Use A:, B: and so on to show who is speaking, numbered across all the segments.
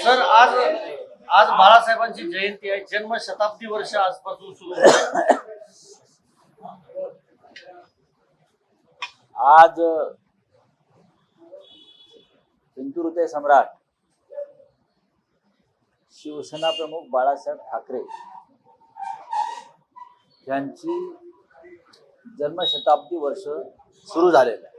A: Sir आज आज बाळासाहेबांची जयंती आहे, जन्म शताब्दी वर्ष आजपासून सुरू होते.
B: आज हिंदू हृदय सम्राट शिवसेना प्रमुख बाळासाहेब ठाकरे यांची जन्मशताब्दी वर्ष सुरू झालेलं आहे.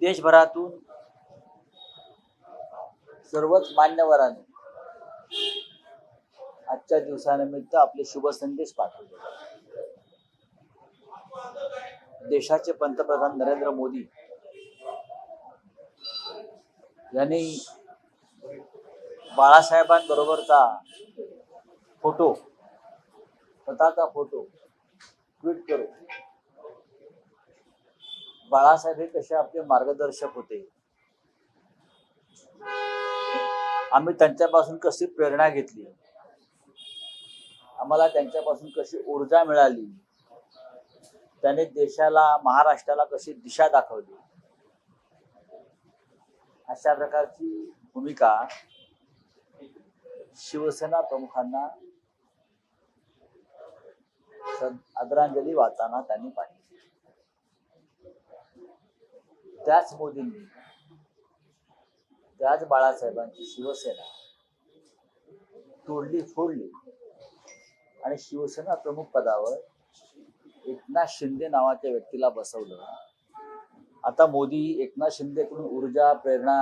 B: देशभरातून सर्वच मान्यवरांनी आजच्या दिवसानिमित्त आपले शुभ संदेश पाठवले. देशाचे पंतप्रधान नरेंद्र मोदी यांनी बाळासाहेबांबरोबरचा फोटो, स्वतःचा फोटो ट्विट करून बाळासाहेब हे कसे आपले मार्गदर्शक होते, आम्ही त्यांच्यापासून कशी प्रेरणा घेतली, आम्हाला त्यांच्यापासून कशी ऊर्जा मिळाली, त्याने देशाला, महाराष्ट्राला कशी दिशा दाखवली, अशा प्रकारची भूमिका शिवसेना प्रमुखांना आदरांजली वाहताना त्यांनी पाहिली. त्याच मोदींनी, त्याच बाळासाहेबांची शिवसेना तोडली फोडली आणि शिवसेना प्रमुख पदावर एकनाथ शिंदे नावाच्या व्यक्तीला बसवलं. आता मोदी एकनाथ शिंदेकडून ऊर्जा, प्रेरणा,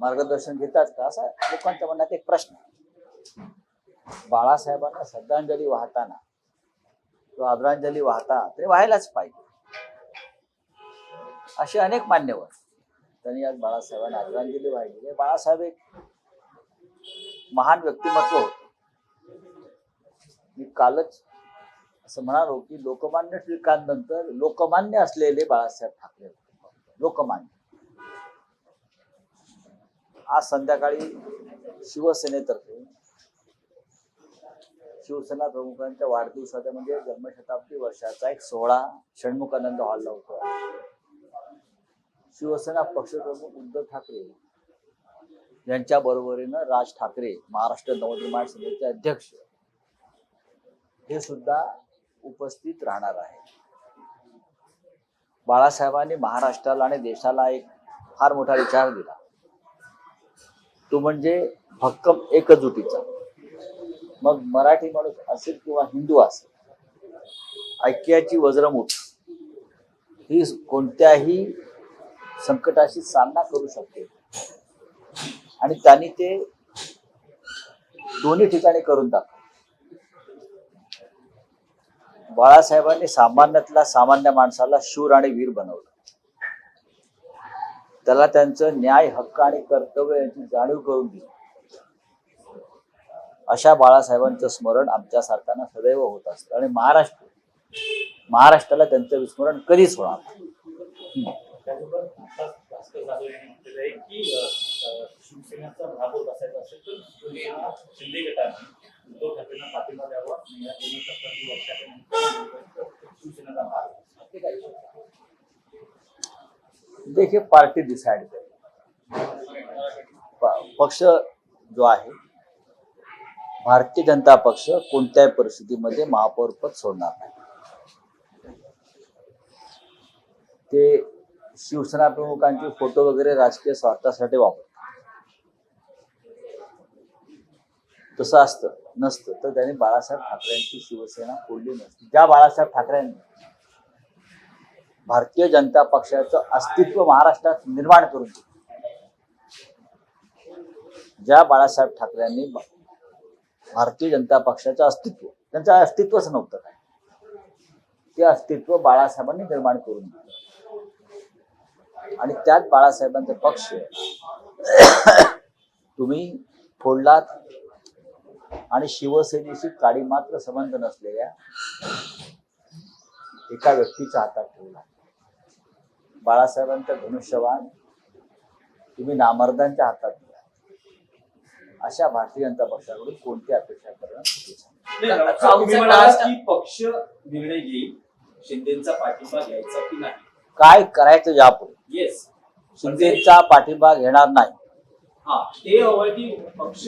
B: मार्गदर्शन घेतात का, असा लोकांच्या मनात एक प्रश्न. बाळासाहेबांना श्रद्धांजली वाहताना किंवा आदरांजली वाहता तरी व्हायलाच पाहिजे. असे अनेक मान्यवर त्यांनी आज बाळासाहेबांना आदरांजली वाहिली. बाळासाहेब एक महान व्यक्तिमत्व होते. मी कालच असं म्हणालो की लोकमान्य टिळकांनंतर लोकमान्य असलेले बाळासाहेब ठाकरे होते. लोकमान्य. आज संध्याकाळी शिवसेनेतर्फे शिवसेना प्रमुखांच्या वाढदिवसाचा म्हणजे जन्मशताब्दी वर्षाचा एक सोहळा षण्मुखानंद हॉलला होतो. शिवसेना पक्षप्रमुख उद्धव ठाकरे यांच्या बरोबरीनं राज ठाकरे, महाराष्ट्र नवनिर्माण समितीचे अध्यक्ष, हे सुद्धा उपस्थित राहणार आहे. बाळासाहेबांनी महाराष्ट्राला आणि देशाला एक फार मोठा विचार दिला. तो म्हणजे भक्कम एकजुटीचा. मग मराठी माणूस असेल किंवा हिंदू असेल, ऐक्याची वज्रमूठ ही कोणत्याही संकटाशी सामना करू शकते आणि त्यांनी ते दोन्ही ठिकाणी करून दाखवलं. बाळासाहेबांनी सामान्यातला सामान्य माणसाला शूर आणि वीर बनवलं. त्याला त्यांचं न्याय, हक्क आणि कर्तव्य यांची जाणीव करून दिली. अशा बाळासाहेबांचं स्मरण आमच्या सारख्यांना सदैव होत असतं आणि महाराष्ट्राला त्यांचं विस्मरण कधीच होणार नाही.
C: शिवसेनेचा महापौर असायचा असेल तर शिंदे गटाने उद्धव ठाकरेंना पाठिंबा द्यावा.
B: देखिए, पार्टी डिसाइड करे. पक्ष जो आहे भारतीय जनता पक्ष कोणत्याही परिस्थितीमध्ये महापौर पद सोडणार नाही. ते शिवसेना प्रमुखांचे फोटो वगैरे राजकीय स्वार्थासाठी वापरतात. तसं असतं नसतं तर त्यांनी बाळासाहेब ठाकरेंची शिवसेना फोडली नसती. ज्या बाळासाहेब ठाकरेंनी भारतीय जनता पक्षाचं अस्तित्व महाराष्ट्रात निर्माण करून दिलं, ज्या बाळासाहेब ठाकरेंनी भारतीय जनता पक्षाचं अस्तित्व, त्यांचं अस्तित्वच नव्हतं काय, ते अस्तित्व बाळासाहेबांनी निर्माण करून दिलं. आणि त्यात बाळासाहेबांचा पक्ष तुम्ही फोडलात आणि शिवसेनेशी काडी मात्र संबंध नसलेल्या एका व्यक्तीच्या हातात ठेवला. बाळासाहेबांचं धनुष्यबाण तुम्ही नामर्दांच्या हातात दिला. अशा भारतीय जनता पक्षाकडून कोणती अपेक्षा करणं
C: की पक्ष निर्णय घेईल शिंदेचा पाठिंबा घ्यायचा की नाही,
B: काय करायचं यापुढे.
C: येस,
B: शिंदेचा पाठिंबा घेणार नाही.
D: हा ते हवंय की पक्ष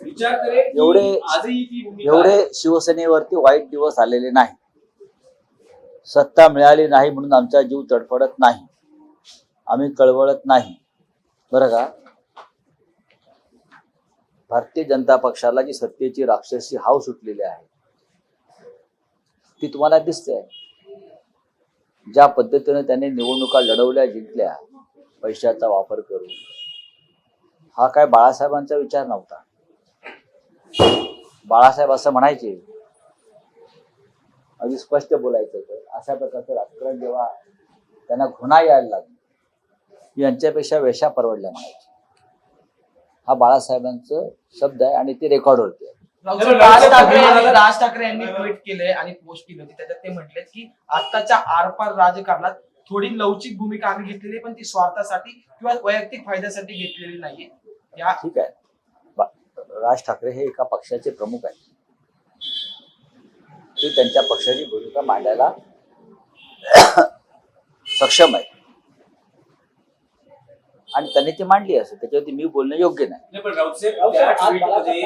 D: विचार करेल की
B: एवढे
D: आजही ती भूमिका आहे.
B: एवढे शिवसेनेवरती वाईट दिवस आलेले नाही. सत्ता मिळाली नाही म्हणून आमचा जीव तडफडत नाही, आम्ही कळवळत नाही, बरं का. भारतीय जनता पक्षाला जी सत्तेची राक्षसी हाव सुटलेली आहे ती तुम्हाला दिसते. ज्या पद्धतीने त्यांनी निवडणुका लढवल्या, जिंकल्या पैशाचा वापर करून, हा काय बाळासाहेबांचा विचार नव्हता. बाळासाहेब असं म्हणायचे, अगदी स्पष्ट बोलायचं तर अशा प्रकारचं राजकारण जेव्हा त्यांना घुणा यायला लागली, यांच्यापेक्षा वेशा परवडल्या म्हणायचे. हा बाळासाहेबांचं शब्द आहे आणि ते रेकॉर्ड होते.
E: राज ठाकरे यांनी ट्विट केले आणि पोस्ट केली होती, त्याच्यात ते म्हटले की आताच्या आरपार राजकारणात थोडी लवचिक भूमिका आम्ही घेतलेली, पण ती स्वार्थासाठी किंवा वैयक्तिक फायद्यासाठी घेतलेली नाहीये. या
B: ठीक आहे, राज ठाकरे हे एका पक्षाचे प्रमुख आहेत, ते त्यांच्या पक्षाची भूमिका मांडायला सक्षम आहे आणि त्यांनी ती मांडली असेल, त्याच्यावरती मी बोलणं योग्य नाही.
D: नाही, पण राऊतसाहेब त्या ट्विटमध्ये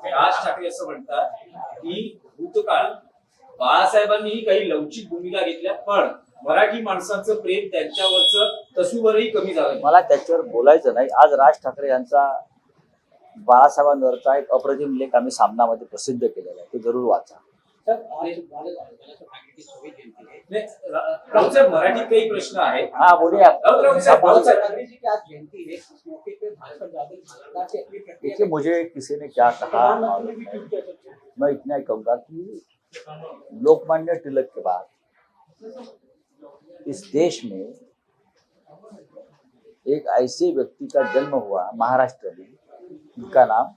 D: राज ठाकरे असं म्हणतात की भूतकाळ बाळासाहेबांनीही काही लवचिक भूमिका घेतल्या, पण मराठी माणसांचं प्रेम त्यांच्यावरचं तसूवरही कमी झालं.
B: मला त्याच्यावर बोलायचं नाही. आज राज ठाकरे यांचा बाळासाहेबांवरचा एक अप्रतिम लेख आम्ही सामनामध्ये प्रसिद्ध केलेला आहे, तो जरूर वाचा.
D: राऊतसाहेब मराठीत काही प्रश्न आहेत.
B: हा बोलूया. देखिए, मुझे किसी ने क्या कहा, मैं इतना ही कहूंगा कि लोकमान्य तिलक के बाद इस देश में एक ऐसे व्यक्ति का जन्म हुआ महाराष्ट्र में, जिनका नाम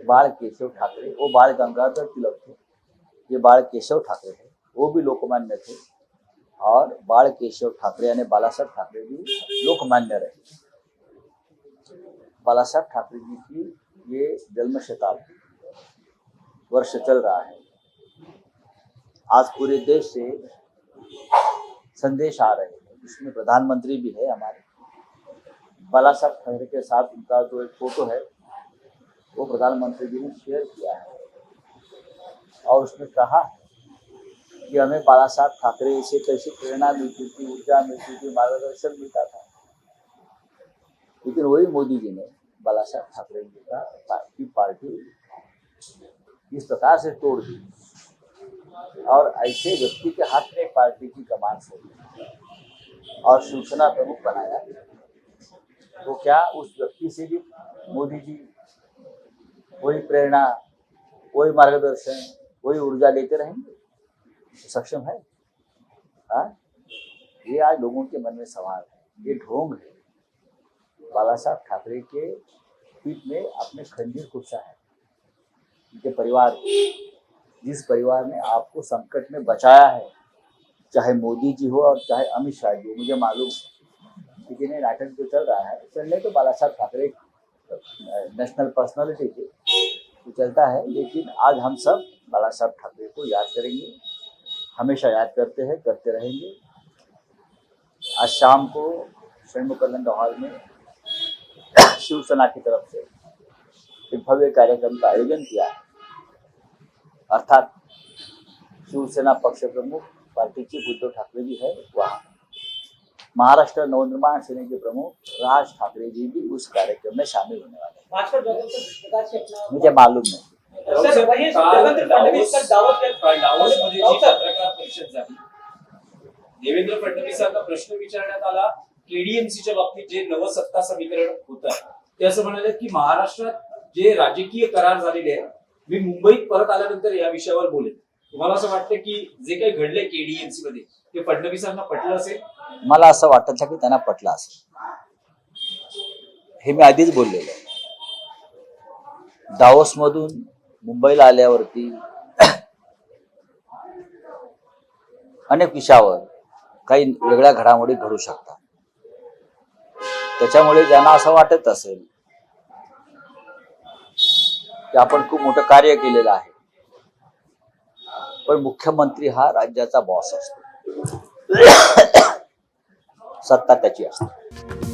B: बाल केशव ठाकरे, वो बाल गंगाधर तिलक थे, ये बाल केशव ठाकरे थे, वो भी लोकमान्य थे, और बाल केशव ठाकरे यानी बालासाहेब ठाकरे भी लोकमान्य रहे. बालासाहेब ठाकरे जी की ये जन्म शताब्दी वर्ष चल रहा है. आज पूरे देश से संदेश आ रहे हैं, इसमें प्रधानमंत्री भी है हमारे. बालासाहेब ठाकरे के साथ उनका जो एक फोटो है वो प्रधानमंत्री जी ने शेयर किया है और उसमें कहा कि हमें बालासाहेब ठाकरे से कैसी प्रेरणा मिलती थी, ऊर्जा मिलती थी, मार्गदर्शन मिलता था. लेकिन वही मोदी जी ने बालासाहेब ठाकरे जी की पार्टी इस प्रकार से तोड़ दी और ऐसे व्यक्ति के हाथ में पार्टी की कमान छोड़ी और शिवसेना प्रमुख बनाया. तो क्या उस व्यक्ति से भी मोदी जी वही प्रेरणा, वही मार्गदर्शन, वही ऊर्जा लेते रहेंगे? सक्षम है? हाँ, ये आज लोगों के मन में सवाल है, ये ढोंग है. बालासाहेब ठाकरे के पीठ में अपने खंजीर खुर्सा है. उनके परिवार, जिस परिवार ने आपको संकट में बचाया है, चाहे मोदी जी हो और चाहे अमित शाह जी हो, मुझे मालूम, लेकिन ये नाटक जो चल रहा है, चलने तो बालासाहेब ठाकरे नेशनल पर्सनालिटी थे, तो चलता है, लेकिन आज हम सब बालासाहेब ठाकरे को याद करेंगे, हमेशा याद करते हैं, करते रहेंगे. आज शाम को षण्मुखानंद हॉल में शिवसेना की तरफ से एक भव्य कार्यक्रम का आयोजन किया है. अर्थात शिवसेना पक्ष प्रमुख पार्टी की उद्धव ठाकरे जी है वहाँ, महाराष्ट्र नवनिर्माण सेना के प्रमुख राज ठाकरे जी भी उस कार्यक्रम में शामिल होने वाले हैं. मुझे मालूम नहीं.
D: देवेंद्र फडणवीसांना प्रश्न विचारण्यात आला केडीएमसीच्या बाबतीत जे नवसत्ता समीकरण होत आहे, ते असं म्हणाले की महाराष्ट्रात जे राजकीय करार झालेले आहेत, मी मुंबईत परत आल्यानंतर या विषयावर बोलेन. तुम्हाला असं वाटतं की जे काही घडलंय केडीएमसी मध्ये ते फडणवीसांना पटलं असेल?
B: मला असं वाटत होतं की त्यांना पटलं असेल. हे मी आधीच बोललेलो आहे. दावोस मधून मुंबईला आल्यावरती अनेक विषयावर काही वेगळ्या घडामोडी घडू शकतात. त्याच्यामुळे ज्यांना असं वाटत असेल की आपण खूप मोठं कार्य केलेलं आहे, पण मुख्यमंत्री हा राज्याचा बॉस असतो, सत्ता त्याची असते.